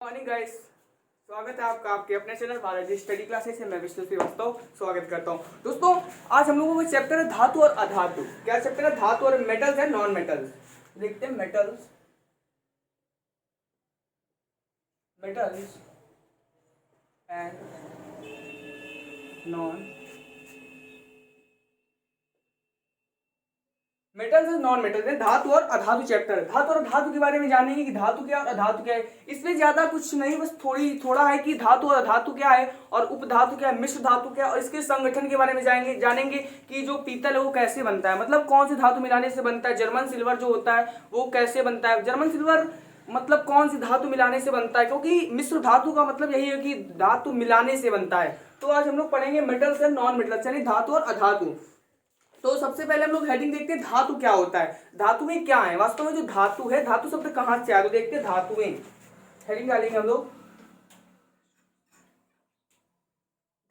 Morning guys, स्वागत है आपका आपके अपने चैनल बालाजी स्टडी क्लासेस से। मैं विष्णु श्रीवास्तव स्वागत करता हूं। दोस्तों, आज हम लोगों का चैप्टर है धातु और अधातु। क्या चैप्टर है? धातु और मेटल्स एंड नॉन मेटल्स। देखते हैं metals metals and non metals and non metals है धातु और अधातु चैप्टर। धातु और अधातु के बारे में जानेंगे कि धातु क्या और अधातु क्या है। इसमें ज्यादा कुछ नहीं, बस थोड़ा है कि धातु और अधातु क्या है और उपधातु क्या है, मिश्र धातु क्या है, और इसके संगठन के बारे में जानेंगे कि जो पीतल है वो कैसे बनता है, मतलब कौन सी धातु मिलाने से बनता है। जर्मन सिल्वर जो होता है वो कैसे बनता है, जर्मन सिल्वर मतलब कौन सी धातु मिलाने से बनता है, क्योंकि मिश्र धातु का मतलब यही है कि धातु मिलाने से बनता है। तो आज हम लोग पढ़ेंगे मेटल्स एंड नॉन मेटल्स, यानी धातु और अधातु। तो सबसे पहले हम लोग हेडिंग देखते हैं धातु क्या होता है, धातु में क्या है। वास्तव में जो धातु है, धातु शब्द कहां से आया तो देखते हैं धातुएं। हेडिंग डालेंगे हम लोग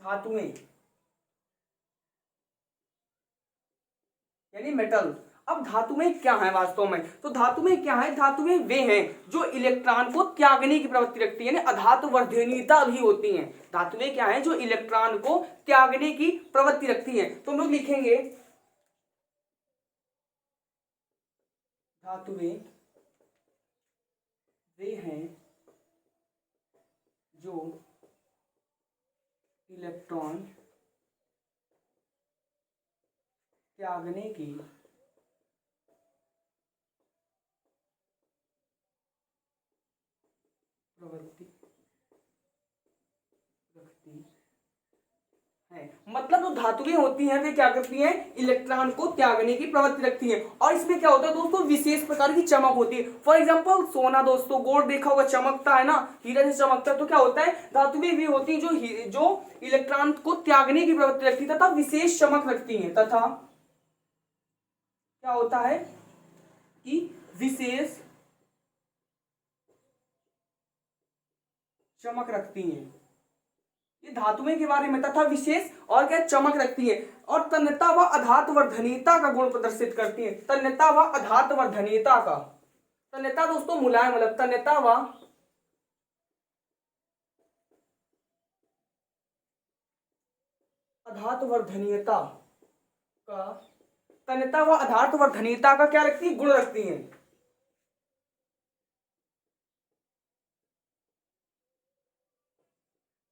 धातुएं यानी मेटल। अब धातु में क्या है वास्तव में, तो धातु में क्या है, धातु में वे हैं जो इलेक्ट्रॉन को त्यागने की प्रवृत्ति रखती है, यानी अधातु वर्धनीयता भी होती है। धातु में क्या है, जो इलेक्ट्रॉन को त्यागने की प्रवृत्ति रखती है। तो हम लोग लिखेंगे धातुएं वे हैं जो इलेक्ट्रॉन त्यागने की प्रवृत्ति रखती है। मतलब जो धातुएं होती हैं वे क्या करती हैं, इलेक्ट्रॉन को त्यागने की प्रवृत्ति रखती हैं। और इसमें क्या होता है दोस्तों, विशेष प्रकार की चमक होती है। फॉर एग्जांपल सोना, दोस्तों गोल्ड देखा होगा चमकता है ना, हीरा से चमकता है। तो क्या होता है, धातुएं भी होती हैं जो इलेक्ट्रॉन को त्यागने की प्रवृत्ति रखती है तथा विशेष चमक रखती है। तथा क्या होता है कि विशेष चमक रखती हैं। ये धातुएं के बारे में, तथा विशेष और क्या चमक रखती है। और तन्यता व अधातु वर्धनीयता का गुण प्रदर्शित करती है। तन्यता व अधातु वर्धनीयता का, तन्यता दोस्तों मुलायम, मतलब तन्यता व अधातु वर्धनीयता का, तन्यता व अधातु वर्धनीयता का क्या रखती है, गुण रखती है।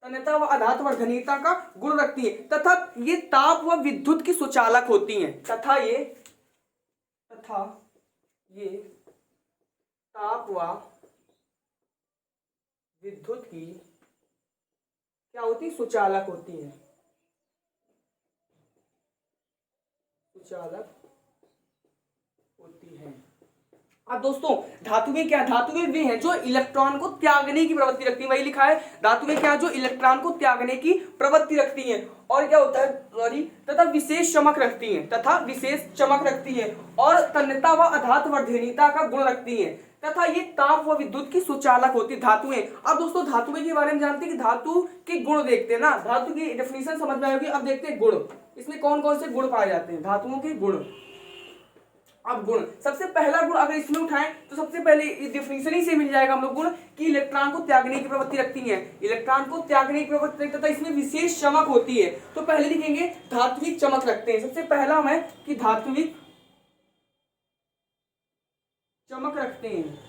तन्यता व अधातु वर्धनीयता का गुण रखती है। तथा ये ताप व विद्युत की सुचालक होती हैं। तथा ये ताप व विद्युत की क्या होती है, सुचालक होती है। सुचालक होती है। अब दोस्तों धातुएं क्या, धातुएं वे हैं जो इलेक्ट्रॉन को त्यागने की प्रवृत्ति रखती है। वही लिखा है, धातुएं क्या, जो इलेक्ट्रॉन को त्यागने की प्रवृत्ति रखती हैं। और क्या होता है, सॉरी, तथा विशेष चमक रखती हैं। तथा विशेष चमक रखती है। और तन्यता व अधातु वर्धनीयता का गुण रखती है। तथा ये ताप व विद्युत की सुचालक होती धातुएं। अब दोस्तों धातुएं के बारे में जानते हैं कि धातु के गुण देखते हैं ना, धातु की डेफिनेशन समझ में आएगी। अब देखते हैं गुण, इसमें कौन कौन से गुण पाए जाते हैं, धातुओं के गुण। अब गुण, सबसे पहला गुण अगर इसमें उठाएं तो सबसे पहले डेफिनेशन ही से मिल जाएगा हम लोग गुण कि इलेक्ट्रॉन को त्यागने की प्रवृत्ति रखती है। इलेक्ट्रॉन को त्यागने की प्रवृत्ति तथा इसमें विशेष चमक होती है। तो पहले लिखेंगे धात्विक चमक रखते हैं। सबसे पहला है कि धात्विक चमक रखते हैं।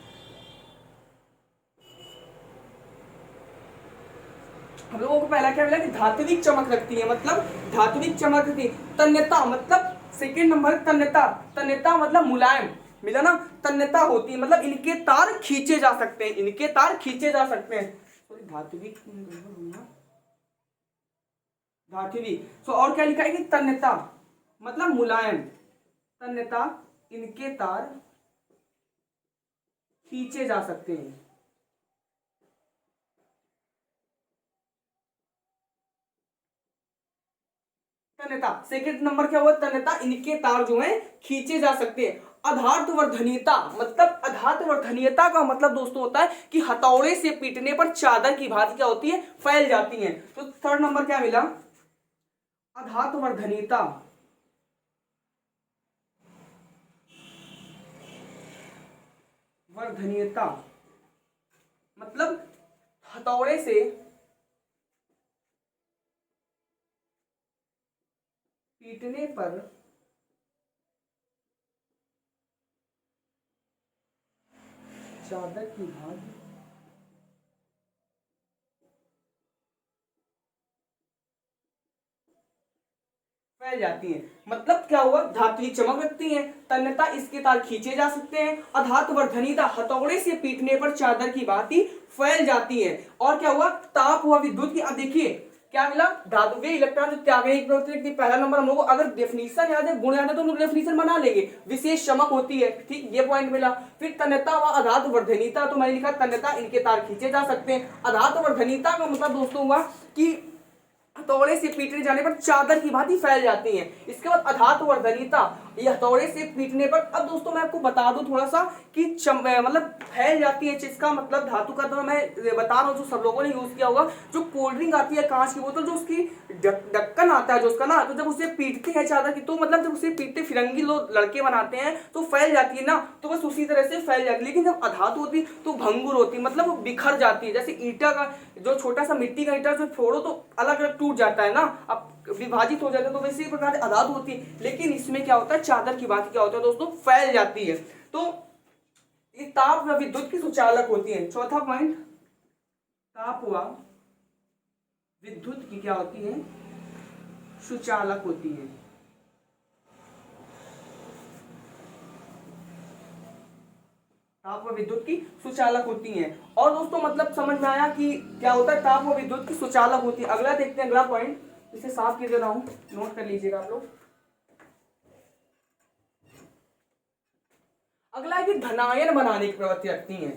हम लोगों को पहला क्या मिला कि धात्विक चमक रखती है, मतलब धात्विक चमक रखती है। तन्यता मतलब सेकेंड नंबर, तन्यता, तन्यता मतलब मुलायम, मिला ना। तन्यता होती है मतलब इनके तार खींचे जा सकते हैं, इनके तार खींचे जा सकते हैं। धात्विक, धात्विक। तो और क्या लिखा है कि तन्यता मतलब मुलायम, तन्यता इनके तार खींचे जा सकते हैं। तन्यता सेकंड नंबर क्या हुआ, तन्यता इनके तार जो हैं खींचे जा सकते हैं। अधातु वर्धनीयता मतलब, अधातु वर्धनीयता का मतलब दोस्तों होता है कि हथौड़े से पीटने पर चादर की भांति क्या होती है, फैल जाती है। तो थर्ड नंबर क्या मिला, अधातु वर्धनीयता, वर्धनीयता मतलब हथौड़े से पीटने पर चादर की भांति फैल जाती हैं। मतलब क्या हुआ, धात्विक चमक रखती हैं, तन्यता इसके तार खींचे जा सकते हैं, अधातुवर्धनीयता हथौड़े से पीटने पर चादर की भांति फैल जाती है। और क्या हुआ, ताप हुआ विद्युत की। अब देखिए क्या मिला, धातु के इलेक्ट्रॉन जो त्यागने की प्रवृत्ति रखती है। पहला नंबर हम लोग को अगर डेफिनेशन याद है, गुण याद है तो हम लोग डेफिनेशन बना लेंगे। विशेष चमक होती है, ठीक, ये पॉइंट मिला। फिर तन्यता व अधातुवर्धनीयता, तो मैंने लिखा तन्यता इनके तार खींचे जा सकते हैं। अधातुवर्धनीयता का मतलब दोस्तों हुआ कि हथौड़े से पीटने जाने पर चादर की भांति फैल जाती हैं। इसके बाद अधातुवर्धनीयता, ये हथौड़े से पीटने पर। अब दोस्तों मैं आपको बता दूं थोड़ा सा कि मतलब फैल जाती है, जिसका मतलब धातु का तो मैं बता रहा हूँ जो सब लोगों ने यूज किया होगा। जो कोल्ड ड्रिंक आती है कांच की बोतल, जो उसकी ढक्कन आता है जो उसका ना, तो जब उसे पीटते हैं चादर की, तो मतलब जब उसे पीटते फिरंगी लोग लड़के बनाते हैं तो फैल जाती है ना, तो बस उसी तरह से फैल जाती है। लेकिन जब अधातु होती है तो भंगुर होती है, मतलब वो बिखर जाती है। जैसे ईंटा का जो छोटा सा मिट्टी का ईंटा जो फोड़ो तो अलग अलग टूट जाता है ना, अब विभाजित हो जाता है, तो वैसे ही प्रकार अधातु होती है। लेकिन इसमें क्या होता है, चादर की बात क्या होता है दोस्तों, फैल जाती है। तो ये ताप व विद्युत की सुचालक होती है। चौथा पॉइंट, ताप व विद्युत की क्या होती है, सुचालक होती है। ताप व विद्युत की सुचालक होती हैं। और दोस्तों मतलब समझ में आया कि क्या होता है, ताप व विद्युत की सुचालक होती है। अगला देखते हैं, अगला पॉइंट, इसे साफ कर दे रहा हूं, नोट कर लीजिएगा आप लोग। अगला है कि धनायन बनाने की प्रवृत्ति रखती हैं।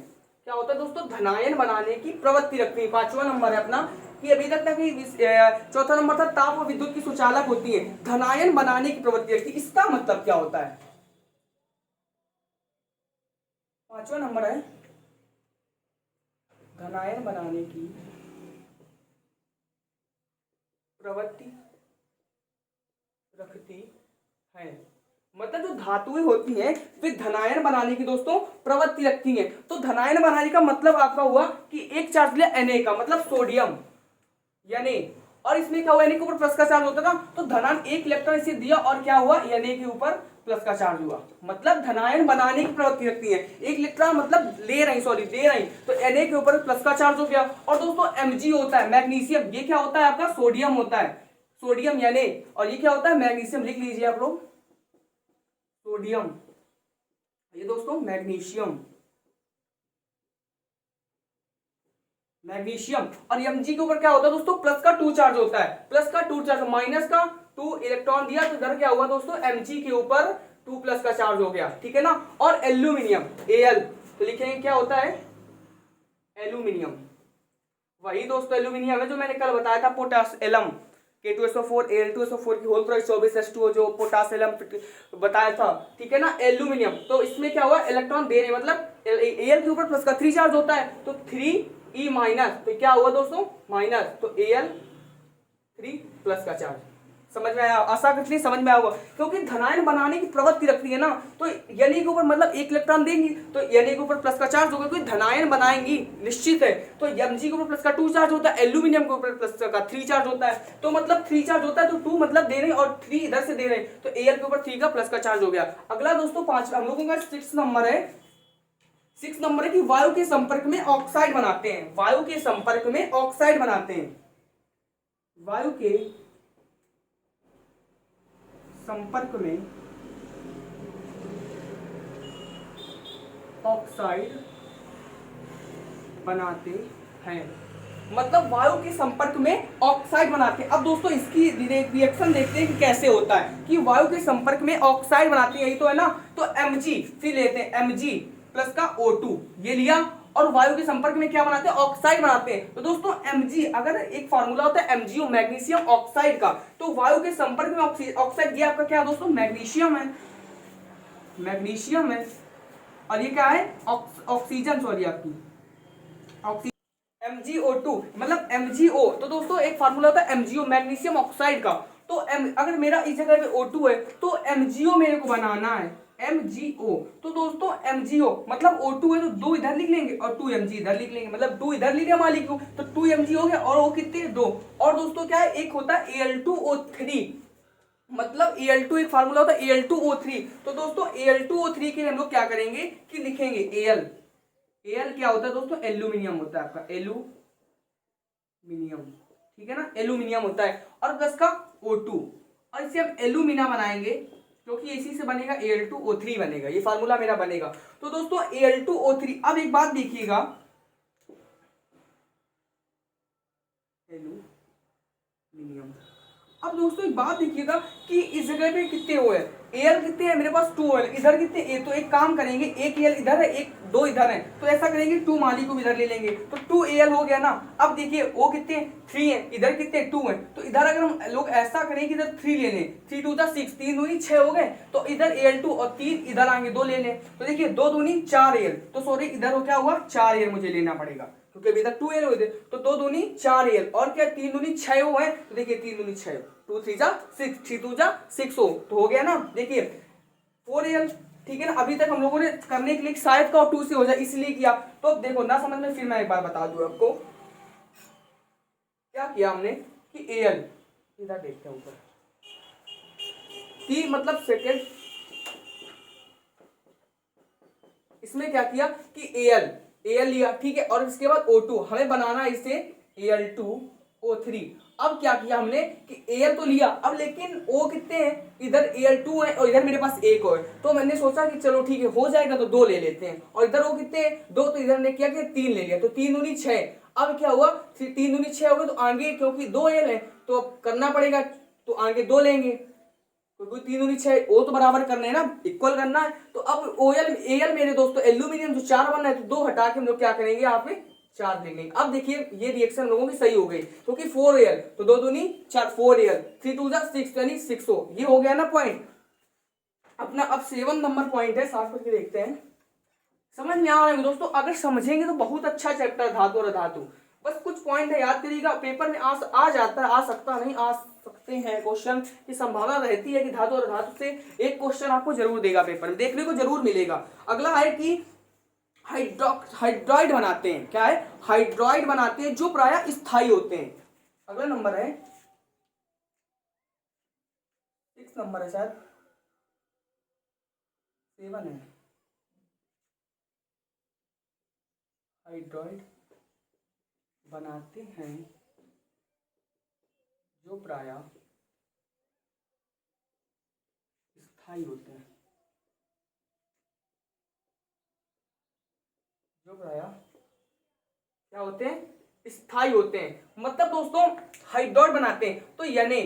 क्या होता है दोस्तों, धनायन बनाने की प्रवृत्ति रखती है। 5वां नंबर है अपना, कि अभी तक था कि चौथा नंबर था ताप व विद्युत की सुचालक होती है, धनायन बनाने की प्रवृत्ति रखती है। इसका मतलब क्या होता है, 5वां नंबर है, धनायन बनाने की प्रवृत्ति रखती है। मतलब जो धातुएं होती हैं वे धनायन बनाने की दोस्तों प्रवृत्ति रखती हैं। तो धनायन बनाने का मतलब आपका हुआ कि एक चार्ज लिया Na का, मतलब सोडियम यानी, और इसमें क्या हुआ, Na के ऊपर प्लस का चार्ज होता था, तो धनायन एक इलेक्ट्रॉन इसे दिया और क्या हुआ, Na के ऊपर प्लस का चार्ज हुआ। मतलब धनायन बनाने की प्रवृत्ति रखती है। एक इलेक्ट्रॉन मतलब दे रही, तो Na के ऊपर प्लस का चार्ज हो गया। और दोस्तों Mg होता है मैग्नीशियम, ये क्या होता है आपका, सोडियम होता है, सोडियम यानी, और ये क्या होता है, मैग्नीशियम। लिख लीजिए आप लोग, सोडियम, ये दोस्तों मैग्नीशियम, मैग्नीशियम। और Mg के ऊपर क्या होता है दोस्तों, प्लस का 2 चार्ज होता है, प्लस का 2 चार्ज, माइनस का 2 इलेक्ट्रॉन दिया, तो इधर क्या हुआ दोस्तों, Mg के ऊपर 2 प्लस का चार्ज हो गया, ठीक है ना। और एल्यूमिनियम Al, तो लिखेंगे क्या होता है, एल्यूमिनियम, वही दोस्तों एल्यूमिनियम है जो मैंने कल बताया था, पोटास एलम, K2SO4 Al2SO4 की होल क्रॉस 24H2O जो पोटास एलम बताया था, ठीक है ना, एल्यूमिनियम। तो इसमें क्या हुआ, इलेक्ट्रॉन दे रहे, मतलब Al के ऊपर प्लस का 3 चार्ज होता है, तो 3E माइनस, तो क्या हुआ दोस्तों, माइनस, तो Al3 प्लस का चार्ज। समझ में आया, आशा करते हैं समझ में आया होगा। क्योंकि धनायन बनाने की प्रवृत्ति रखती है ना, तो Na के ऊपर मतलब एक इलेक्ट्रॉन देंगी तो Na के ऊपर प्लस का चार्ज होगा, क्योंकि धनायन बनाएंगी निश्चित है। तो Mg के ऊपर प्लस का 2 चार्ज होता है, एल्यूमिनियम के ऊपर प्लस का 3 चार्ज होता है, तो मतलब 3 चार्ज होता है, तो 2 मतलब दे रहे हैं और 3 इधर से दे रहे हैं, तो Al के ऊपर 3 का प्लस का चार्ज हो गया। अगला दोस्तों 5 हम लोगों का 6 नंबर है, 6 नंबर है कि वायु के संपर्क में ऑक्साइड बनाते हैं, वायु के संपर्क में ऑक्साइड बनाते हैं, वायु के संपर्क में ऑक्साइड बनाते हैं। मतलब वायु के संपर्क में ऑक्साइड बनाते हैं। अब दोस्तों इसकी रिएक्शन देखते हैं कि कैसे होता है, कि वायु के संपर्क में ऑक्साइड बनाते हैं, यही तो है ना। तो Mg फिर लेते हैं, Mg प्लस का O2 ये लिया, और वायु के संपर्क में क्या बनाते हैं, ऑक्साइड बनाते हैं। तो दोस्तों Mg, अगर एक फार्मूला होता है MgO मैग्नीशियम ऑक्साइड का, तो वायु के संपर्क में ऑक्साइड, ये आपका क्या दोस्तों, मैग्नीशियम है, मैग्नीशियम है, और ये क्या है, ऑक्सीजन, सॉरी आपकी MgO2 मतलब MgO। तो दोस्तों एक फार्मूला होता है MgO मैग्नीशियम ऑक्साइड का, तो अगर मेरा इस जगह पे O2 है तो MgO मेरे को बनाना है, MgO। तो दोस्तों MgO मतलब O2 है तो 2 इधर लिख लेंगे और 2Mg इधर लिख लेंगे, मतलब 2 इधर लिख लिया मॉलिक्यूल तो 2Mg हो गया और वो कितने 2। और दोस्तों क्या है, एक होता है Al2O3, मतलब Al2 एक फार्मूला होता है Al2O3। तो दोस्तों Al2O3 के हम लोग क्या करेंगे कि लिखेंगे Al। Al क्या होता है दोस्तों, एल्यूमिनियम होता है आपका, एल्यूमिनियम, ठीक है ना, एल्यूमिनियम होता है। और प्लस का O2 और इसे हम एल्यूमिना बनाएंगे क्योंकि इसी से बनेगा Al2O3 बनेगा, ये फार्मूला मेरा बनेगा। तो दोस्तों Al2O3, अब एक बात देखिएगा, एल्यूमिनियम। अब दोस्तों एक बात देखिएगा कि इस जगह पे कितने ओ है, एल कितने हैं मेरे पास 2 है, इधर कितने ए, तो एक काम करेंगे, एक एल इधर है, एक 2 इधर है, तो ऐसा करेंगे 2 मालिक्यूल इधर ले लेंगे तो 2 एल हो गया ना। अब देखिए ओ कितने 3 है, इधर कितने 2 है, तो इधर अगर हम लोग ऐसा करें कि इधर 3 ले लें, 3 2 6, 3 दूनी 6 हो गए, तो इधर Al2 और 3 इधर आएंगे 2 ले लें, तो देखिए 2 दूनी 4 एल, तो सॉरी इधर हो क्या हुआ 4 एल मुझे लेना पड़ेगा क्योंकि अभी तक 2 एल हुए थे, तो 2 दूनी 4 एल और क्या 3 दूनी 6 हो है, तो देखिए 3 दूनी 6, 2 3 जा 6, 3 2 जा 6 हो, तो हो गया ना, देखिए 4 एल, ठीक है ना। अभी तक हम लोगों ने करने के लिए शायद का 2 से हो जाए इसलिए किया, तो देखो ना समझ में, फिर मैं एक बार बता दूं आपको क्या किया हमने कि एल इधर देखते हैं ऊपर टी मतलब सेकेंड, इसमें क्या किया कि एल लिया, ठीक है, और इसके बाद O2 हमें बनाना है इसे Al2O3। अब क्या किया हमने कि Al तो लिया, अब लेकिन O कितने हैं, इधर Al2 है और इधर मेरे पास एक और है, तो मैंने सोचा कि चलो ठीक है हो जाएगा तो 2 ले लेते हैं, और इधर O कितने हैं 2, तो इधर ने किया कि 3 ले लिया, तो 3 दूनी 6। अब क्या हुआ 3 दूनी 6 हो गए, तो आगे क्योंकि 2 Al है तो अब करना पड़ेगा, तो आगे 2 लेंगे, क्योंकि 3 दूनी 6 ओ तो बराबर करना है ना, इक्वल करना है। तो अब ओएल एल मेरे दोस्तों एल्यूमिनियम जो 4 बनना है, तो 2 हटा के हम लोग क्या करेंगे यहाँ पे 4 लेंगे। अब देखिए ये रिएक्शन लोगों की सही हो गई क्योंकि 4 एल तो 2 दूनी 4, 4 एल 3 2 जा 6 यानी 6 हो, ये हो गया ना पॉइंट अपना। अब 7 नंबर पॉइंट है, साफ करके देखते हैं, समझ में आ रहा है दोस्तों, अगर समझेंगे तो बहुत अच्छा चैप्टर धातु और धातु, बस कुछ पॉइंट है याद करिएगा, पेपर में आ जाता है, आ सकता नहीं, आ सकते हैं क्वेश्चन की संभावना रहती है कि धातु और धातु से एक क्वेश्चन आपको जरूर देगा, पेपर में देखने को जरूर मिलेगा। अगला है कि हाइड्रॉइड बनाते हैं, क्या है हाइड्रॉइड बनाते हैं जो प्रायः स्थायी होते हैं। अगला नंबर है 6 नंबर है शायद, 7 है, हाइड्रॉइड बनाते हैं जो प्रायः स्थायी होते हैं, जो प्रायः क्या होते हैं स्थायी होते हैं। मतलब दोस्तों हाइड्रॉइड बनाते हैं तो Na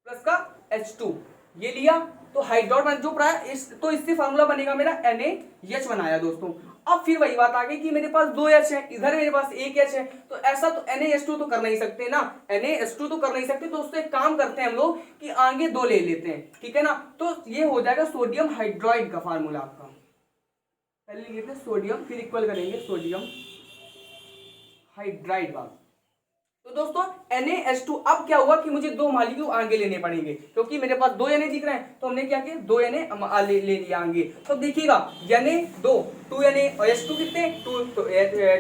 प्लस का H2 ये लिया, तो हाइड्रॉइड बन जो प्रायः तो इससे फार्मूला बनेगा मेरा NaH बनाया दोस्तों। अब फिर वही बात आ गई कि मेरे पास 2 H है, इधर मेरे पास 1 H है, तो ऐसा तो NaH2 तो कर नहीं सकते ना, NaH2 तो कर नहीं सकते, तो उससे एक काम करते हैं हम लोग कि आगे 2 ले लेते हैं, ठीक है ना। तो ये हो जाएगा सोडियम हाइड्रॉइड का फार्मूला आपका, पहले लिख लेते हैं सोडियम, फिर इक्वल करेंगे सोडियम हाइड्राइड का। तो दोस्तों NaH2, अब क्या हुआ कि मुझे 2 मॉलिक्यूल आगे लेने पड़ेंगे क्योंकि मेरे पास 2 Na दिख रहे हैं, तो हमने क्या किया 2 Na ले लिया आगे। तो देखिएगा Na 2 Na और H2 कितने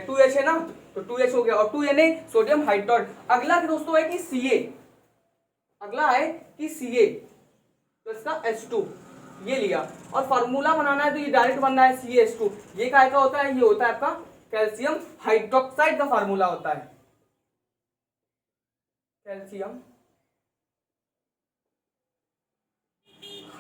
2H है ना, तो 2H हो गया और 2 Na सोडियम हाइड्राइड। अगला दोस्तों है कि Ca, अगला है कि Ca प्लस का H2 ये लिया, और फार्मूला बनाना है तो ये डायरेक्ट बनना है CH2, ये क्या होता है, ये होता है आपका कैल्शियम हाइड्रोक्साइड का फार्मूला होता है, कैल्शियम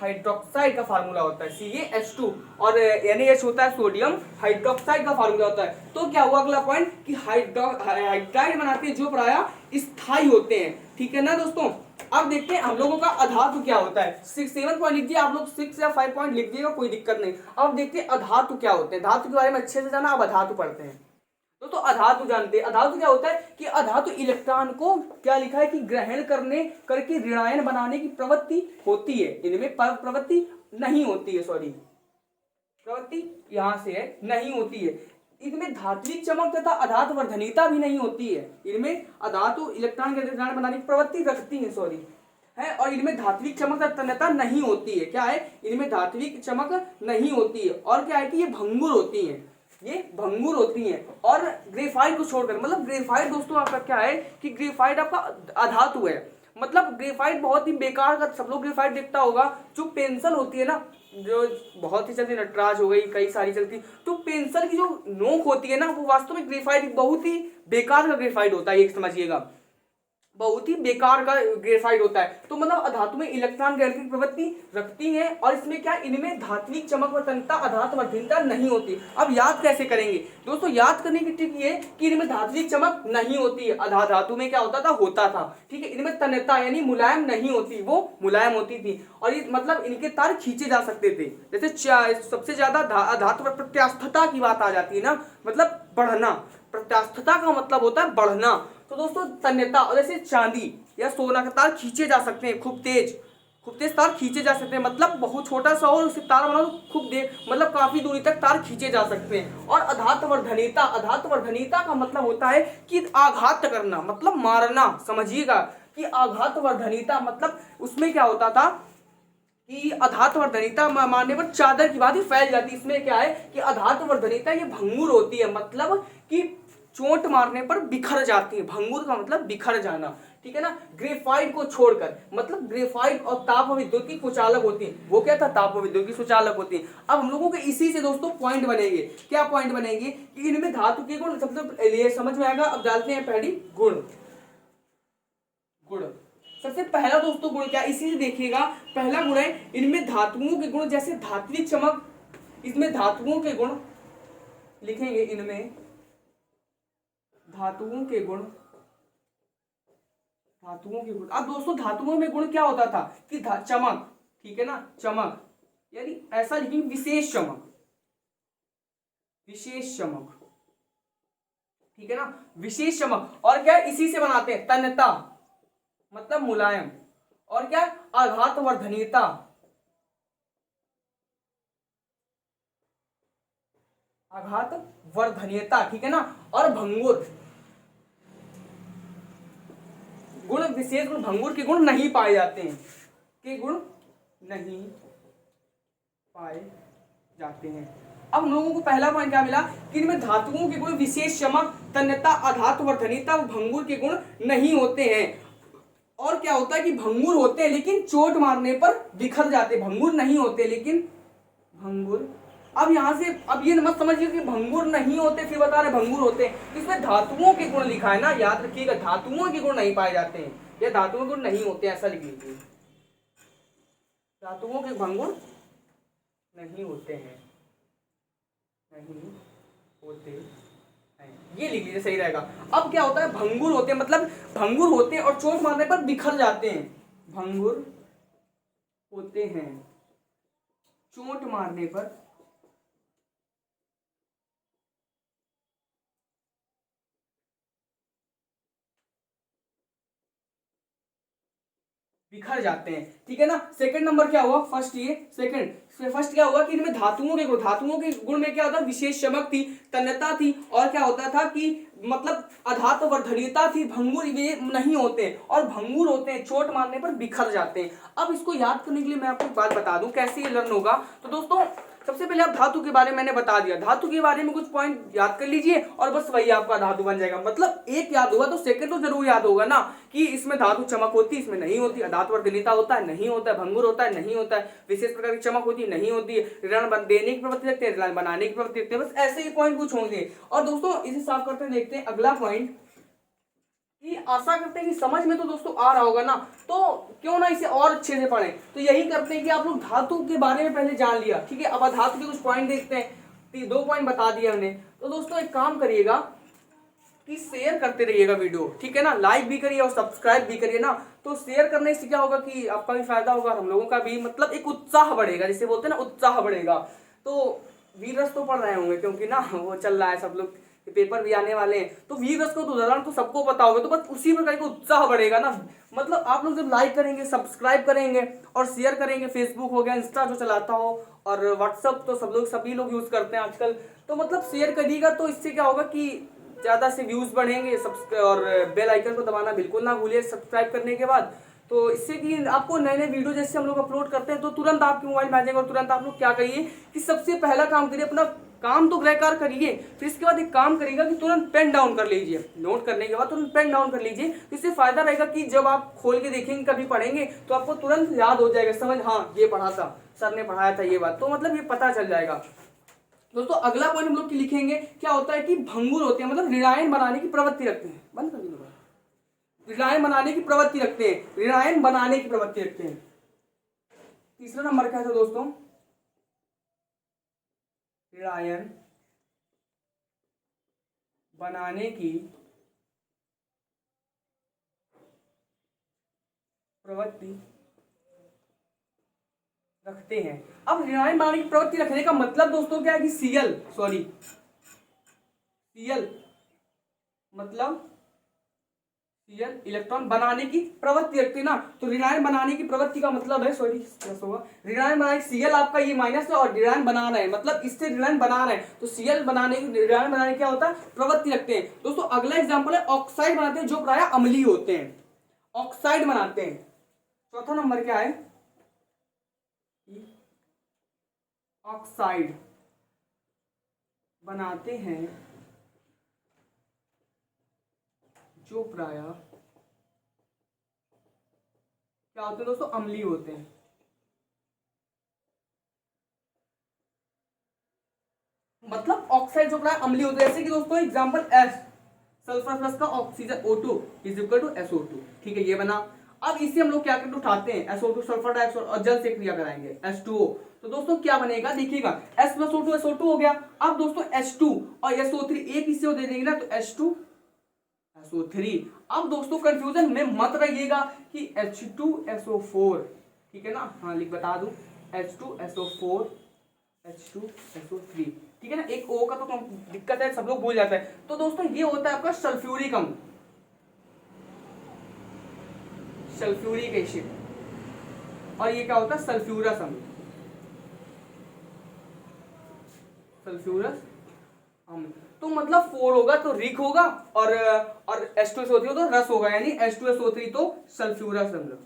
हाइड्रोक्साइड का फार्मूला होता है CaH2, और NaH होता है सोडियम हाइड्रोक्साइड का फार्मूला होता है। तो क्या हुआ अगला पॉइंट कि हाइड्राइड बनाते हैं जो प्रायः स्थायी होते हैं, ठीक है ना दोस्तों। अब देखते हैं हम लोगों का अधातु क्या होता है, 7 पॉइंट लिख दिए आप लोग, 6 या 5 पॉइंट लिख दिएगा कोई दिक्कत नहीं। अब देखते हैं अधातु क्या होते हैं, धातु के बारे में अच्छे से जाना, अब अधातु पढ़ते हैं। तो अधातु जानते हैं, अधातु क्या होता है कि अधातु इलेक्ट्रॉन को क्या लिखा है कि ग्रहण करने करके ऋणायन बनाने की प्रवृत्ति होती है, इनमें प्रवृत्ति नहीं होती है, सॉरी प्रवृत्ति यहां से है नहीं होती है, इनमें धात्विक चमक तथा अधातु वर्धनीयता भी नहीं होती है, इनमें अधातु इलेक्ट्रॉन के ऋणायन बनाने की प्रवृत्ति रखती है, सॉरी है और इनमें धात्विक चमक तन्यता नहीं होती है। क्या है, इनमें धात्विक चमक नहीं होती है और क्या है कि ये भंगुर होती हैं, ये भंगुर होती हैं। और ग्रेफाइट को छोड़कर, मतलब ग्रेफाइट दोस्तों आपका क्या है कि ग्रेफाइट आपका अधातु है। मतलब ग्रेफाइट बहुत ही बेकार का, सब लोग ग्रेफाइट देखता होगा, जो पेंसिल होती है ना, जो बहुत ही चलती, नटराज हो गई, कई सारी चलती, तो पेंसिल की जो नोक होती है ना, वो वास्तव में ग्रेफाइट बहुत ही बेकार का ग्रेफाइट होता है, ये समझिएगा, बहुत ही बेकार का ग्रेफाइट होता है। तो मतलब अधातु में इलेक्ट्रॉन गैर की प्रवृत्ति रखती हैं और इसमें क्या, इनमें धात्विक चमक व तन्यता अधात्वर्धीनता नहीं होती। अब याद कैसे करेंगे दोस्तों, याद करने की ट्रिक ये कि इनमें धात्विक चमक नहीं होती है, धातु में क्या होता था, ठीक है। इनमें तन्यता यानी मुलायम नहीं होती, वो मुलायम होती थी और ये मतलब इनके तार खींचे जा सकते थे। जैसे सबसे ज्यादा धातु पर प्रत्यास्थता की बात आ जाती है ना, मतलब बढ़ना, प्रत्यास्थता का मतलब होता है बढ़ना। तो दोस्तों तन्यता, और जैसे चांदी या सोना का तार खींचे जा सकते हैं, खूब तेज तार खींचे जा सकते हैं, मतलब बहुत छोटा सा और उससे तार बना तो खूब देर, मतलब काफी दूरी तक तार खींचे जा सकते हैं। और अधात्वर्धनीयता, अधात्वर्धनीयता का मतलब होता है कि आघात करना, मतलब मारना, समझिएगा कि आघातवर्धनीयता मतलब उसमें क्या होता था कि अधात्वर्धनीयता मारने पर चादर की बात ही फैल जाती। इसमें क्या है कि अधात्वर्धनीयता ये भंगुर होती है, मतलब कि चोट मारने पर बिखर जाती है, भंगुर का मतलब बिखर जाना, ठीक है ना। ग्रेफाइट को छोड़कर, मतलब ग्रेफाइट और ताप विद्युत की सुचालक होती है, वो क्या था, ताप विद्युत की सुचालक होती है। अब हम लोगों के इसी से दोस्तों पॉइंट बनेंगे, क्या पॉइंट बनेंगे कि इनमें धातु के गुण सबसे समझ में आएगा। अब डालते हैं पहली गुण, सबसे पहला दोस्तों गुण क्या, इसी से देखिएगा, पहला गुण है इनमें धातुओं के गुण, जैसे धात्विक चमक, इसमें धातुओं के गुण लिखेंगे, इनमें धातुओं के गुण, अब दोस्तों धातुओं में गुण क्या होता था कि चमक, ठीक है ना, चमक यानी ऐसा लिखेंगे विशेष चमक, ठीक है ना, विशेष चमक। और क्या इसी से बनाते हैं तन्यता, मतलब मुलायम, और क्या आघातवर्धनीयता, ठीक है ना, और भंगुर गुण, विशेष गुण, भंगुर के गुण नहीं पाए जाते हैं, अब हम लोगों को पहला पॉइंट क्या मिला कि इनमें धातुओं के गुण विशेष चमक, तन्यता, अधात्वर्धनीयता, भंगुर के गुण नहीं होते हैं। और क्या होता है कि भंगुर होते हैं लेकिन चोट मारने पर बिखर जाते, भंगुर नहीं होते लेकिन भंगुर। अब यहां से अब ये मत समझिए कि भंगुर नहीं होते फिर बता रहे भंगुर होते हैं, इसमें धातुओं के गुण लिखा है ना, याद रखिएगा, धातुओं के गुण नहीं पाए जाते हैं या धातुओं के गुण नहीं होते, ऐसा लिख लीजिए, धातुओं के भंगुर नहीं होते हैं, ये लिख लीजिए, सही रहेगा। अब क्या होता है, भंगुर होते हैं, मतलब भंगुर होते हैं और चोट मारने पर बिखर जाते हैं, भंगुर होते हैं, चोट मारने पर बिखर जाते हैं, ठीक है ना। सेकंड नंबर क्या हुआ, फर्स्ट क्या हुआ कि इनमें धातुओं के गुण में क्या होता है, विशेष चमक थी, तन्यता थी, और क्या होता था कि मतलब अधात्वर्धनीयता थी, भंगुर वे नहीं होते और भंगुर होते हैं, चोट मारने पर बिखर जाते हैं। अब इसको याद करने के लिए मैं आपको एक बात बता दूं कैसे ये लर्न होगा। तो दोस्तों सबसे पहले आप धातु के बारे में मैंने बता दिया, धातु के बारे में कुछ पॉइंट याद कर लीजिए और बस वही आपका धातु बन जाएगा। मतलब एक याद होगा तो सेकंड तो जरूर याद होगा ना, कि इसमें धातु चमक होती है, इसमें नहीं होती, अधात्वर्धनीयता होता है, नहीं होता है, भंगुर होता है, नहीं होता है, विशेष प्रकार की चमक होती है, नहीं होती है, ऋण देने की प्रवृत्ति रखते हैं, ऋण बनाने की प्रवृत्ति रखते हैं, बस ऐसे ही पॉइंट कुछ होंगे। और दोस्तों इसे साफ करते देखते हैं अगला पॉइंट, कि आशा करते हैं कि समझ में तो दोस्तों आ रहा होगा ना, तो क्यों ना इसे और अच्छे से पढ़ें। तो यही करते हैं कि आप लोग धातु के बारे में पहले जान लिया, ठीक है। अब धातु के कुछ पॉइंट देखते हैं, 2 पॉइंट बता दिए हमने। तो दोस्तों एक काम करिएगा कि शेयर करते रहिएगा वीडियो, ठीक है ना, लाइक भी करिए और सब्सक्राइब भी करिए ना। तो शेयर करने से क्या होगा कि आपका भी फायदा होगा, हम लोगों का भी, मतलब एक उत्साह बढ़ेगा, जिसे बोलते हैं ना उत्साह बढ़ेगा। तो वीरस तो पढ़ रहे होंगे क्योंकि ना वो चल रहा है, सब लोग पेपर भी आने वाले हैं, तो वीरस को तो उदाहरण तो सबको पता होगा, तो बस उसी प्रकार का उत्साह बढ़ेगा ना। मतलब आप लोग जब लाइक करेंगे, सब्सक्राइब करेंगे और शेयर करेंगे, फेसबुक हो गया, इंस्टा जो चलाता हो, और व्हाट्सअप तो सभी लोग यूज करते हैं आजकल, तो मतलब शेयर करिएगा। तो इससे क्या होगा कि ज़्यादा से व्यूज़ बढ़ेंगे, और बेल आइकन को दबाना बिल्कुल ना भूलिए सब्सक्राइब करने के बाद, तो इससे कि आपको नए नए वीडियो जैसे हम लोग अपलोड करते हैं तो तुरंत आपके मोबाइल में आ जाएगा और तुरंत आप लोग क्या करिए कि सबसे पहला काम करिए, अपना काम तो गृहकार करिए, फिर इसके बाद एक काम करिएगा कि तुरंत पेन डाउन कर लीजिए। नोट करने के बाद तुरंत पेन डाउन कर लीजिए, तो इससे फायदा रहेगा कि जब आप खोल के देखेंगे कभी पढ़ेंगे तो आपको तुरंत याद हो जाएगा, समझ हाँ ये पढ़ा था, सर ने पढ़ाया था ये बात, तो मतलब ये पता चल जाएगा। दोस्तों अगला पॉइंट हम लोग लिखेंगे, क्या होता है कि भंगुर होते हैं, मतलब ऋणायन बनाने की प्रवृत्ति रखते हैं। बंद कर दीजिए। ऋणायन बनाने की प्रवृत्ति रखते हैं, ऋणायन बनाने की प्रवृत्ति रखते हैं। तीसरा नंबर क्या था दोस्तों? ऋणायन बनाने की प्रवृत्ति रखते हैं। अब ऋणायन बनाने की प्रवृत्ति रखने का मतलब दोस्तों क्या है कि सीएल मतलब सीएल इलेक्ट्रॉन बनाने की प्रवृत्ति रखते हैं ना, तो ऋणायन बनाने की प्रवृत्ति का मतलब है ऋणायन बनाने, सीएल आपका ये माइनस है और ऋणायन बना रहे हैं, मतलब इससे ऋणायन बना रहे हैं, तो सीएल बनाने की ऋणायन बनाने क्या होता है? प्रवृत्ति रखते हैं। दोस्तों अगला एग्जांपल है ऑक्साइड बनाते हैं जो प्राय अम्लीय होते हैं, ऑक्साइड बनाते हैं। चौथा नंबर क्या है? ऑक्साइड बनाते हैं जो प्राय क्या होते हैं दोस्तों? अम्लीय होते हैं। मतलब ऑक्साइड जो प्राय अम्लीय होते हैं, जैसे कि दोस्तों एग्जांपल एस, सल्फर प्लस का oxygen O2 is equal to SO2, ठीक है ये बना। अब इसे हम लोग क्या करते उठाते हैं SO2 सल्फर डाइऑक्साइड और जल से क्रिया कराएंगे H2O, तो दोस्तों क्या बनेगा देखिएगा S प्लस O2 SO2 हो गया। अब दोस्तों H2 और SO3 एक इसे दे देंगे ना, तो H2 SO3। अब दोस्तों कंफ्यूजन में मत रहिएगा कि H2SO4, ठीक है ना, हाँ लिख बता दूं H2SO4 H2SO3, ठीक है ना, एक O का तो दिक्कत है, सब लोग भूल जाते हैं। तो दोस्तों ये होता है आपका सल्फ्यूरिक अम्ल, सल्फ्यूरिक एसिड, और ये क्या होता है? सल्फ्यूरस अम्ल, सल्फ्यूरस अम्ल। तो मतलब 4 होगा तो रिक होगा और H2SO3 हो तो रस होगा, यानी H2SO3 तो सल्फ्यूरस अम्ल,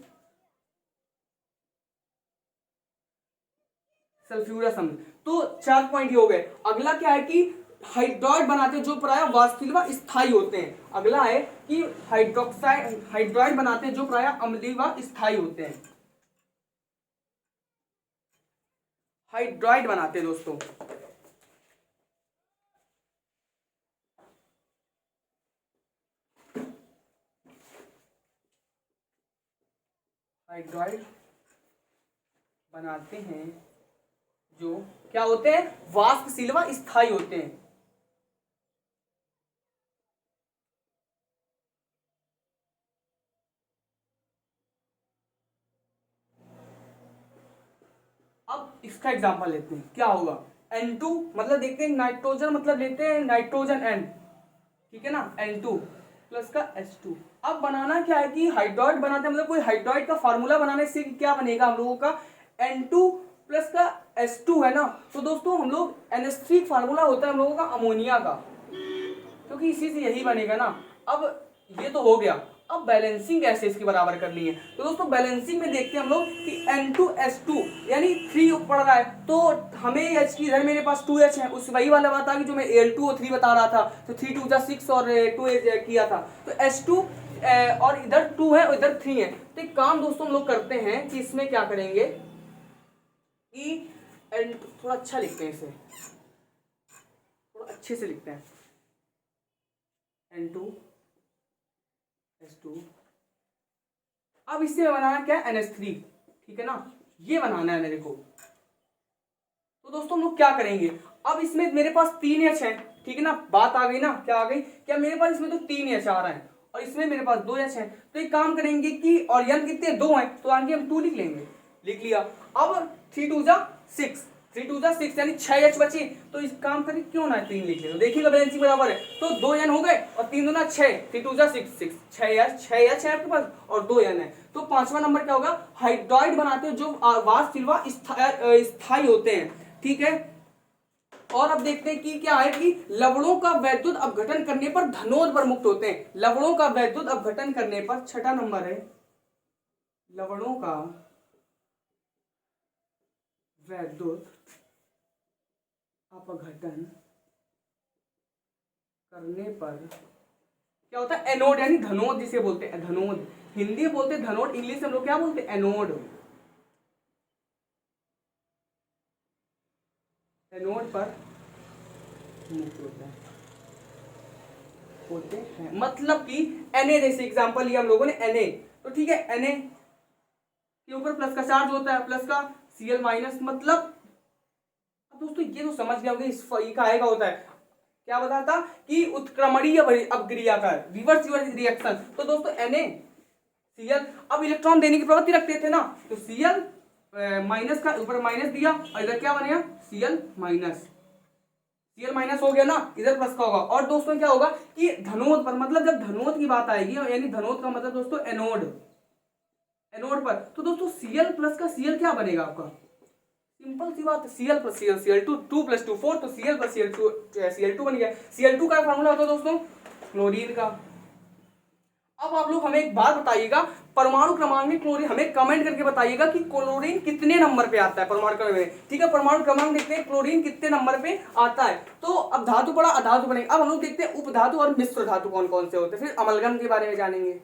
सल्फ्यूरस अम्ल। तो 4 पॉइंट ये हो गए। अगला क्या है कि हाइड्रॉइड बनाते हैं जो प्राय वाष्पशील व स्थायी होते हैं। अगला है कि हाइड्रॉइड बनाते हैं जो प्राय अम्लीय व स्थायी होते हैं। हाइड्रॉइड बनाते हैं दोस्तों, हाइड्रॉइड बनाते हैं जो क्या होते हैं? वाष्पशील व स्थायी होते हैं। अब इसका एग्जांपल लेते हैं, क्या होगा? N2 मतलब देखते हैं नाइट्रोजन, मतलब लेते हैं नाइट्रोजन N, ठीक है ना, N2 प्लस का H2। अब बनाना क्या है कि हाइड्रॉइड बनाते हैं, मतलब कोई हाइड्रॉइड का फार्मूला बनाने से क्या बनेगा हम लोगों का? N2 प्लस का H2 है ना, तो दोस्तों हम लोग NH3 फार्मूला होता है हम लोगों का अमोनिया का, क्योंकि इसी से यही बनेगा ना। अब ये तो हो गया, अब बैलेंसिंग कैसे इसकी बराबर करनी है? तो दोस्तों बैलेंसिंग में देखते हैं हम लोग कि N2H2 यानी 3 पड़ रहा है, तो हमें H की इधर मेरे पास 2H है, उस वही वाला बात आ गई जो मैं Al2O3 बता रहा था, तो 3 2 6 और 2H किया था, तो H2 और इधर 2 है और इधर 3 है। तो एक काम दोस्तों हम लोग करते हैं कि इसमें क्या करेंगे कि थोड़ा अच्छा लिखते हैं, इसे थोड़ा अच्छे से लिखते हैं, N2H2। अब इससे बनाना क्या है? NH3, ठीक है ना, ये बनाना है मेरे को। तो दोस्तों हम लोग क्या करेंगे? अब इसमें मेरे पास 3H है, ठीक है ना, बात आ गई ना, क्या आ गई? क्या मेरे पास इसमें तो 3H आ रहा है और इसमें मेरे पास 2H है, तो एक काम करेंगे कि और N कितने 2 हैं, तो आगे हम 2 लिख लेंगे, लिख लिया। अब 3 2 6, 3 2 6 यानी 6H बची, तो इस काम करें क्यों ना 3 लिख ले, तो देखिएगा बैलेंसिंग बराबर है, तो 2N हो गए और 3 2 6, 3 2 6 6H है आपके पास और 2N है। तो 5वां नंबर क्या होगा? हाइड्रॉइड बनाते हैं जो वाष्पशील व स्थायी होते हैं, ठीक है। और अब देखते हैं कि क्या है कि लवणों का वैद्युत अपघटन करने पर धनोद पर मुक्त होते हैं, लवणों का वैद्युत अपघटन करने पर। 6ठा नंबर है लवणों का वैद्युत अपघटन करने पर क्या होता है? एनोड, यानी धनोद जिसे बोलते हैं, धनोद हिंदी में बोलते हैं धनोड, इंग्लिश में हम लोग क्या बोलते हैं? एनोड। एनोड पर मुक्त होते हैं, मतलब कि Na, जैसे एग्जांपल लिया हम लोगों ने Na, तो ठीक है, Na के ऊपर प्लस का चार्ज होता है, प्लस का Cl माइनस, मतलब अब दोस्तों ये तो समझ गए होंगे, इस का आएगा होता है क्या बताता कि उत्क्रमणीय अपक्रिया का रिवर्स रिएक्शन। तो दोस्तों NaCl अब इलेक्ट्रॉन देने की प्रवृत्ति रखते थे ना, तो Cl माइनस का ऊपर माइनस दिया और इधर क्या बनेगा? Cl माइनस, Cl माइनस हो गया ना, इधर प्लस का होगा। और दोस्तों क्या होगा कि धनोद पर, मतलब जब धनोद की बात आएगी, यानी धनोद का मतलब दोस्तों एनोड, एनोड पर, तो दोस्तों Cl प्लस का Cl क्या बनेगा आपका? सिंपल सी बात है, Cl प्लस Cl, Cl2, 2 + 2 4, तो Cl प्लस Cl2 बन गया। Cl2 का फॉर्मूला होता है दोस्तों क्लोरीन का। अब आप लोग हमें एक बात बताइएगा, परमाणु क्रमांक में क्लोरीन, हमें कमेंट करके बताइएगा कि क्लोरीन कितने नंबर पे आता है परमाणु क्रमांक में। ठीक है, परमाणु क्रमांक देखते हैं क्लोरीन कितने नंबर पे आता है। तो अब धातु पड़ा, अधातु बनेगा। अब हम लोग देखते हैं उपधातु और मिश्र धातु कौन कौन से होते हैं, फिर अमलगम के बारे में जानेंगे।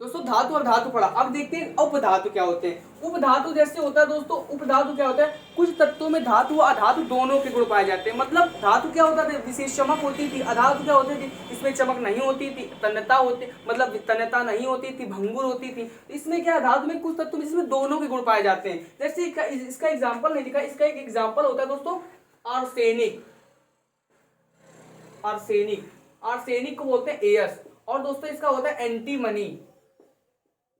दोस्तों धातु और धातु पड़ा, अब देखते हैं उपधातु क्या होते हैं। उपधातु जैसे होता है दोस्तों, उपधातु क्या होता है? कुछ तत्वों में धातु व अधातु दोनों के गुण पाए जाते हैं। मतलब धातु क्या होता था? विशेष चमक होती थी। अधातु क्या होती थी? इसमें चमक नहीं होती थी, तन्यता होती, मतलब तन्यता नहीं होती थी, भंगुर होती थी। इसमें क्या, धातु में कुछ तत्व जिसमें दोनों के गुण पाए जाते हैं। जैसे इसका एग्जाम्पल नहीं लिखा, इसका एक एग्जाम्पल होता है दोस्तों आर्सेनिक। आर्सेनिक, आर्सेनिक को बोलते हैं एस। और दोस्तों इसका होता है एंटीमनी।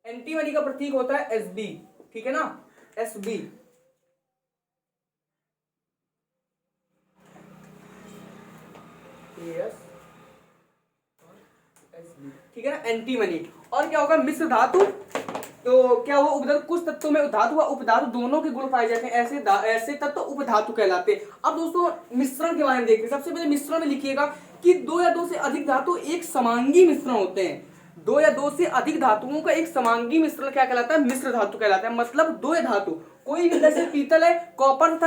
एंटीमनी का प्रतीक होता है Sb, ठीक है ना, Sb। ठीक है ना, एंटीमनी। और क्या होगा? मिश्र धातु, तो क्या हुआ? उपधातु, कुछ तत्वों में धातु व उपधातु दोनों के गुण पाए जाते हैं, ऐसे तत्व उपधातु कहलाते हैं। अब दोस्तों मिश्रण के बारे में देखते हैं। सबसे पहले मिश्रण में लिखिएगा कि 2 या 2 से अधिक धातु एक समांगी मिश्रण होते हैं। 2 या 2 से अधिक धातुओं का एक समांगी मिश्रण क्या कहलाता है? मिश्र धातु कहलाता है। मतलब 2 धातु, कोई भी, जैसे पीतल है, कॉपर तथा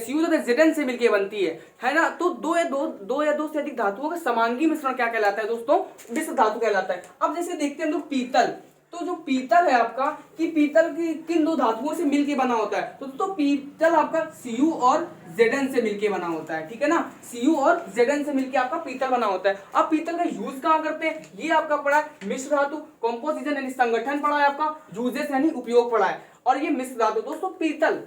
Cu तथा Zn से मिलकर बनती है ना, तो 2 या 2 से अधिक धातुओं का समांगी मिश्रण क्या कहलाता है दोस्तों? मिश्र धातु कहलाता है। अब जैसे देखते हैं हम लोग पीतल, तो जो पीतल है आपका, कि पीतल की किन 2 धातुओं से मिलके बना होता है? तो पीतल आपका Cu और Zn से मिलके बना होता है, ठीक है ना, Cu और Zn से मिलके आपका पीतल बना होता है। अब पीतल का यूज कहाँ करते हैं? ये आपका पड़ा है मिश्र धातु, कॉम्पोजिशन यानी संगठन पड़ा है आपका, यूजेस यानी उपयोग पड़ा है, और ये मिश्र धातु दोस्तों पीतल।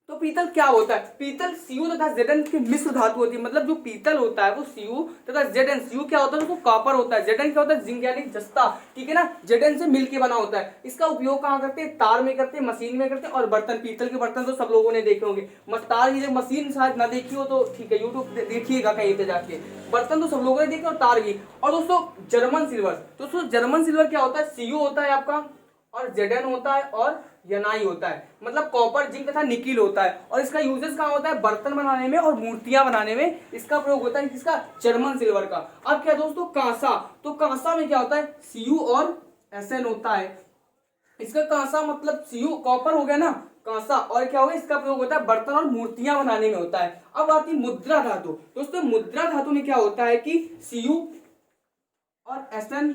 तो पीतल क्या होता है? पीतल Cu तथा Zn की मिश्र धातु होती है। मतलब जो पीतल होता है वो Cu तथा Zn, Cu क्या होता है? उसको कॉपर होता है, Zn क्या होता है? जिंक यानी जस्ता, ठीक है ना, Zn से मिलके बना होता है। इसका उपयोग कहाँ करते हैं? तार में करते हैं, मशीन में करते हैं, और बर्तन, पीतल के बर्तन तो सब लोगों ने देखे होंगे। तार की मशीन शायद ना देखी हो तो ठीक है, यूट्यूब देखिएगा कहीं पे जाके। बर्तन तो सब लोगों ने देखे, और तार भी। और दोस्तों जर्मन सिल्वर, दोस्तों जर्मन सिल्वर क्या होता है? Cu होता है आपका, और Zn होता है, और Ni होता है। मतलब कॉपर, जिंक तथा निकिल होता है। और इसका यूजेस कहाँ होता है? बर्तन बनाने में और मूर्तियां बनाने में इसका प्रयोग होता है। किसका? जर्मन सिल्वर का। अब क्या दोस्तों? कांसा, तो कांसा में क्या होता है? Cu और Sn होता है। इसका कांसा मतलब Cu, कॉपर हो गया ना, कांसा, और क्या होगा? इसका प्रयोग होता है बर्तन और मूर्तियां बनाने में होता है। अब आती मुद्रा धातु। दोस्तों मुद्रा धातु में क्या होता है कि Cu और Sn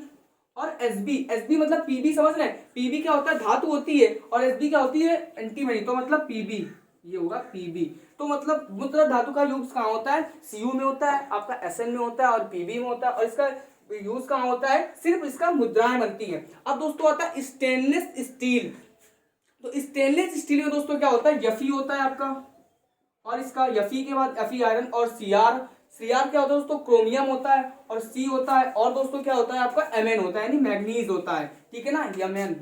और Sb मतलब Pb, समझ रहे हैं? Pb क्या होता है? धातु होती है, और Sb क्या होती है? एंटीमनी, तो मतलब Pb, ये होगा Pb। तो मतलब मुद्रा धातु का यूज कहाँ होता है? Cu में होता है, आपका Sn में होता है, और Pb में होता है। और इसका यूज कहाँ होता है? सिर्फ इसका मुद्राएं बनती है। अब दोस्तों आता है स्टेनलेस स्टील। तो स्टेनलेस स्टील में दोस्तों क्या होता है? Fe होता है आपका, और इसका Fe के बाद Fe आयरन, और Cr क्या होता है दोस्तों? क्रोमियम होता है, और C होता है, और दोस्तों क्या होता है आपका? Mn होता है, यानी मैग्नीज होता है, ठीक है ना, Mn।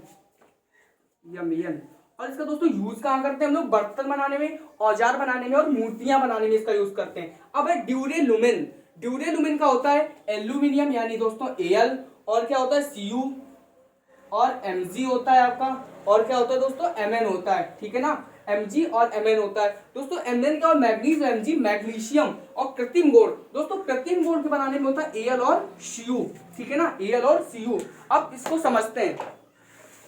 और इसका दोस्तों यूज कहाँ करते हैं हम लोग? बर्तन बनाने में, औजार बनाने में, और मूर्तियां बनाने में इसका यूज करते हैं। अब है ड्यूरेलुमिन। ड्यूरेलुमिन का होता है एल्यूमिनियम, यानी दोस्तों Al, और क्या होता है? Cu और Mg होता है आपका, और क्या होता है दोस्तों? Mn होता है, ठीक है ना, Mg और Mn होता है। दोस्तों Mn का और मैग्नीज, Mg मैग्नीशियम। और कृत्रिम गोल्ड, दोस्तों कृत्रिम गोल्ड के बनाने में होता है Al और Cu, ठीक है ना, Al और Cu। अब इसको समझते हैं।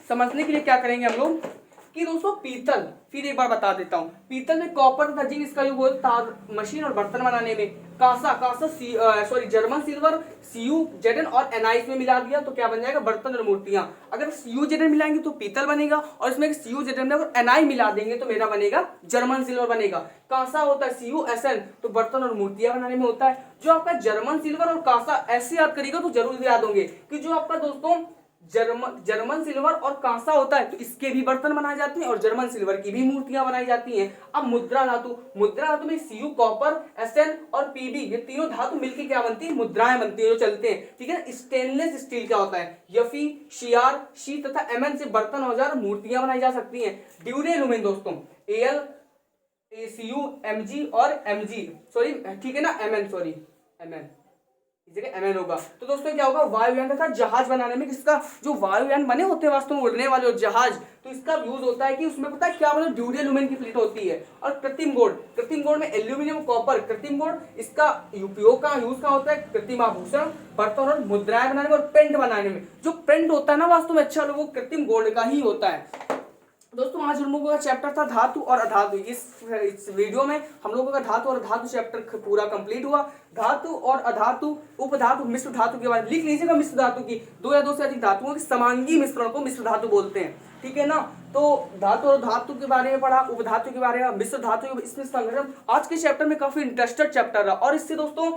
समझने के लिए क्या करेंगे हम लोग कि दोस्तों पीतल, फिर एक बार बता देता हूँ, पीतल में कॉपर तथा जिंक इसका यूज होता है मशीन और बर्तन बनाने में। कांसा, जर्मन सिल्वर CuZn और Na इसमें मिला दिया तो क्या बन जाएगा, बर्तन और मूर्तियां। अगर CuZn मिलाएंगे तो पीतल बनेगा, और इसमें CuZn में अगर Na मिला देंगे तो मेरा बनेगा जर्मन सिल्वर बनेगा। कांसा होता है CuSn, तो बर्तन और मूर्तियां बनाने में होता है। जो आपका जर्मन सिल्वर और कांसा ऐसे याद करेगा तो जरूर याद होंगे कि जो आपका दोस्तों जर्मन सिल्वर और कांसा होता है तो इसके भी बर्तन बनाए जाते हैं और जर्मन सिल्वर की भी मूर्तियां बनाई जाती हैं। अब मुद्रा धातु में Cu कॉपर, Sn और Pb ये तीनों धातु मिलकर क्या बनती है, मुद्राएं बनती है जो चलते हैं, ठीक है। स्टेनलेस स्टील क्या होता है, Fe, Cr, शी तथा Mn से बर्तन, औजार, मूर्तियां बनाई जा सकती हैं। ड्यूरेलुमिन दोस्तों Al, Cu, Mg और Mg, सॉरी ठीक है ना, Mn इस जगह Mn होगा। तो दोस्तों क्या होगा, वायुयान तथा जहाज बनाने में किसका, जो वायुयान बने होते हैं वास्तव में उड़ने वाले और जहाज, तो इसका यूज होता है कि उसमें पता है क्या बना, ड्यूरेलुमिन की प्लेट होती है। और कृत्रिम गोल्ड में एल्यूमिनियम, कॉपर, कृत्रिम गोल्ड इसका उपयोग का यूज का होता है कृत्रिम आभूषण, बर्तन और मुद्राएं बनाने में और पेंट बनाने में। जो पेंट होता है ना वास्तव में अच्छा लोगों कृत्रिम गोल्ड का ही होता है। दोस्तों आज हम लोगों का चैप्टर था धातु और अधातु। इस वीडियो में हम लोगों का धातु और अधातु चैप्टर पूरा कंप्लीट हुआ। धातु और अधातु, उपधातु, मिश्र धातु के बारे में लिख लीजिएगा। मिश्र धातु की दो या दो से अधिक धातुओं के समांगी मिश्रण को मिश्र धातु बोलते हैं, ठीक है ना। तो धातु और धातु के बारे में पढ़ा, उपधातु के बारे में, मिश्र धातु, इसमें संगठन। आज के चैप्टर में काफी इंटरेस्टेड चैप्टर रहा और इससे दोस्तों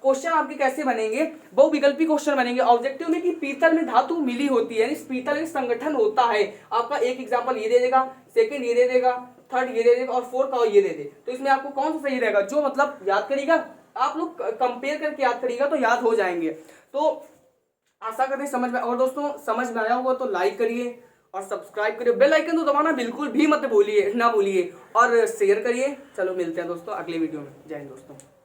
क्वेश्चन आपके कैसे बनेंगे, बहुविकल्पी क्वेश्चन बनेंगे ऑब्जेक्टिव में कि पीतल में धातु मिली होती है, इस पीतल में संगठन होता है। आपका एक एग्जांपल ये दे देगा, सेकंड ये दे देगा, थर्ड ये दे देगा और फोर्थ का ये दे दे। तो इसमें आपको कौन सा सही रहेगा, जो मतलब याद करेगा, आप लोग कंपेयर करके याद करिएगा तो याद हो जाएंगे। तो आशा करते समझ में, और दोस्तों समझ में आया होगा तो लाइक करिए और सब्सक्राइब करिए, बेल आइकन तो दबाना बिल्कुल भी मत भूलिए, ना भूलिए, और शेयर करिए। चलो मिलते हैं दोस्तों अगले वीडियो में। जय हिंद दोस्तों।